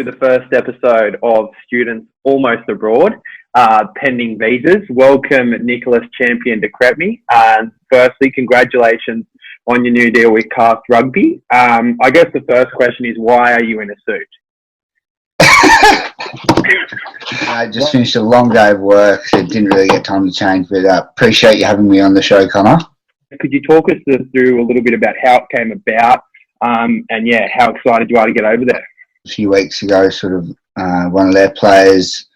to the first episode of Students Almost Abroad, pending visas. Welcome, Nicholas Champion de Crespigny. And firstly, congratulations on your new deal with Cast Rugby. I guess the first question is, why are you in a suit? I just finished a long day of work, so didn't really get time to change, but appreciate you having me on the show, Connor. Could you talk us through a little bit about how it came about, and how excited you are to get over there? A few weeks ago, one of their players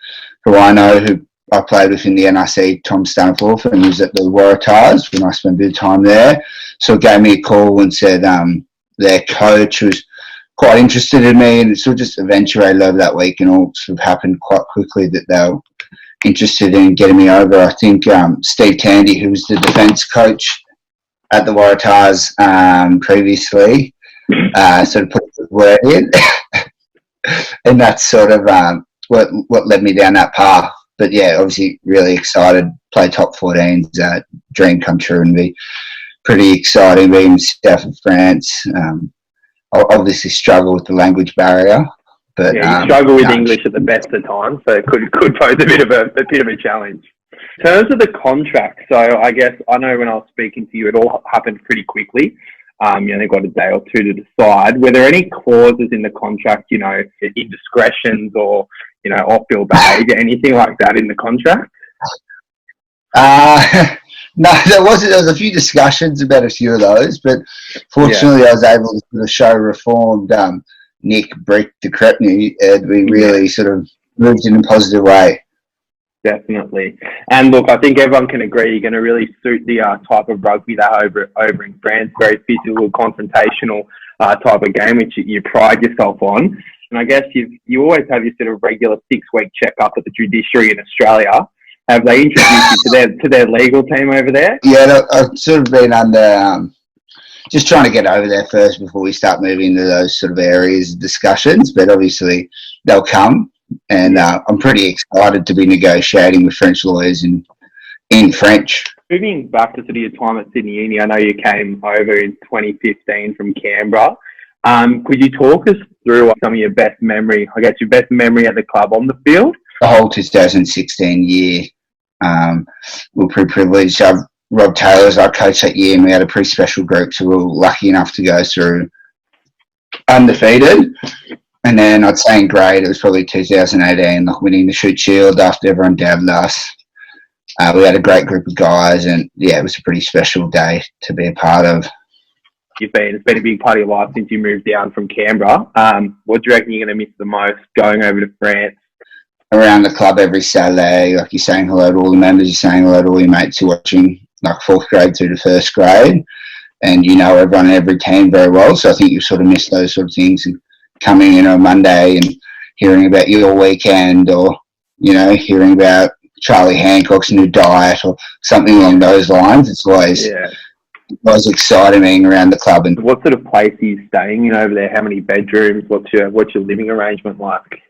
who I know, who I played with in the NRC, Tom Staniforth, and he was at the Waratahs when I spent a bit of time there. So he gave me a call and said their coach was quite interested in me, and it sort of just eventuated over that week and all sort of happened quite quickly that they were interested in getting me over. I think Steve Tandy, who was the defence coach at the Waratahs previously, sort of put the word in. And that's sort of what led me down that path. But yeah, obviously really excited. Play top 14's dream come true, and be pretty exciting being in south of France. I'll obviously struggle with the language barrier, but you struggle with English at the best of times, so it could pose a bit of a challenge. In terms of the contract, so I guess I know when I was speaking to you, it all happened pretty quickly. They've got a day or two to decide. Were there any clauses in the contract, indiscretions or, off-field behaviour, anything like that in the contract? No, there wasn't. There was a few discussions about a few of those, but fortunately I was able to sort of show reformed Nick Brick de Crespigny, and we really sort of moved in a positive way. Definitely. And look, I think everyone can agree you're going to really suit the type of rugby that over in France, very physical, confrontational type of game, which you pride yourself on. And I guess you always have your sort of regular 6-week check-up at the judiciary in Australia. Have they introduced you to their legal team over there? Yeah, I've sort of been under, just trying to get over there first before we start moving into those sort of areas of discussions, but obviously they'll come. And I'm pretty excited to be negotiating with French lawyers in French. Moving back to sort of your time at Sydney Uni, I know you came over in 2015 from Canberra. Could you talk us through some of your best memory, I guess your best memory at the club on the field? The whole 2016 year, we were pretty privileged. Rob Taylor was our coach that year, and we had a pretty special group, so we were lucky enough to go through undefeated. And then I'd say in grade, it was probably 2018, winning the Shoot Shield after everyone doubted us. We had a great group of guys, and yeah, it was a pretty special day to be a part of. It's been a big part of your life since you moved down from Canberra. What do you reckon you're going to miss the most going over to France? Around the club every Saturday, you're saying hello to all the members, you're saying hello to all your mates who are watching, 4th grade through to 1st grade, and everyone in every team very well. So I think you sort of miss those sort of things, and coming in on Monday and hearing about your weekend, or hearing about Charlie Hancock's new diet or something along those lines. It's always exciting being around the club. And what sort of place are you staying in over there? How many bedrooms? What's your living arrangement like?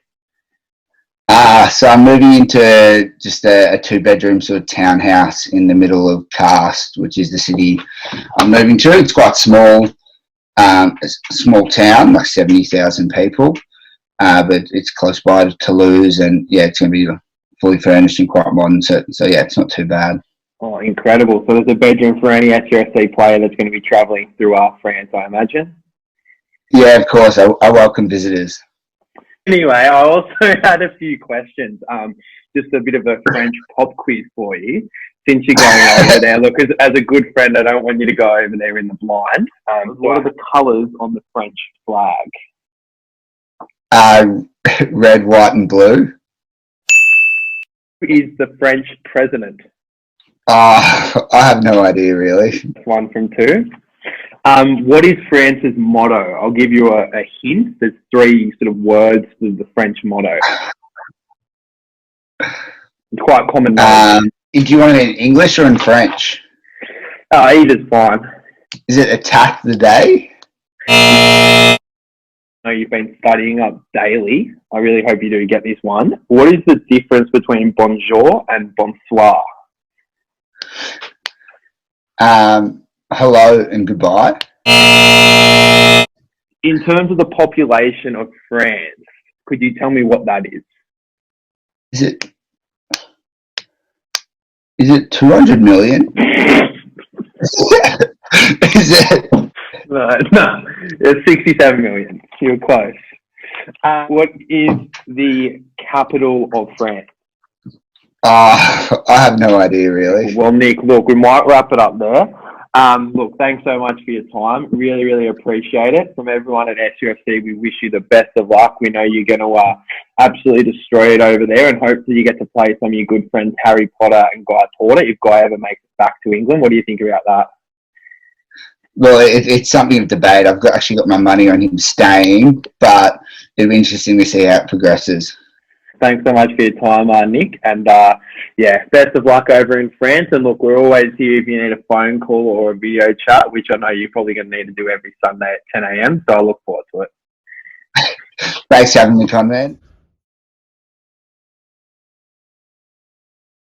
So I'm moving into just a 2-bedroom sort of townhouse in the middle of Cast, which is the city I'm moving to. It's quite small. It's a small town, 70,000 people, but it's close by to Toulouse, and it's going to be fully furnished and quite modern. So it's not too bad. Oh, incredible! So there's a bedroom for any SUSC player that's going to be travelling through France, I imagine. Yeah, of course. I welcome visitors. Anyway, I also had a few questions. Just a bit of a French pop quiz for you. Since you're going over there, look, as a good friend, I don't want you to go over there in the blind. What are the colours on the French flag? Red, white and blue. Who is the French president? I have no idea, really. 1 from 2. What is France's motto? I'll give you a hint. There's 3 sort of words to the French motto. It's quite common knowledge. Do you want it in English or in French? Either's fine. Is it attack the day? No, you've been studying up daily. I really hope you do get this one. What is the difference between bonjour and bonsoir? Hello and goodbye. In terms of the population of France, Could you tell me what that is? Is it 200 million? Is it? No, it's 67 million. You're close. What is the capital of France? I have no idea, really. Well, Nick, look, we might wrap it up there. Look, thanks so much for your time. Really, really appreciate it. From everyone at SUFC, we wish you the best of luck. We know you're going to absolutely destroy it over there, and hopefully you get to play some of your good friends, Harry Potter and Guy Porter, if Guy ever makes it back to England. What do you think about that? Well, it's something of debate. I've actually got my money on him staying, but it'll be interesting to see how it progresses. Thanks so much for your time, Nick. And yeah, best of luck over in France. And look, we're always here if you need a phone call or a video chat, which I know you're probably going to need to do every Sunday at 10 a.m. So I look forward to it. Thanks for having me, Conrad.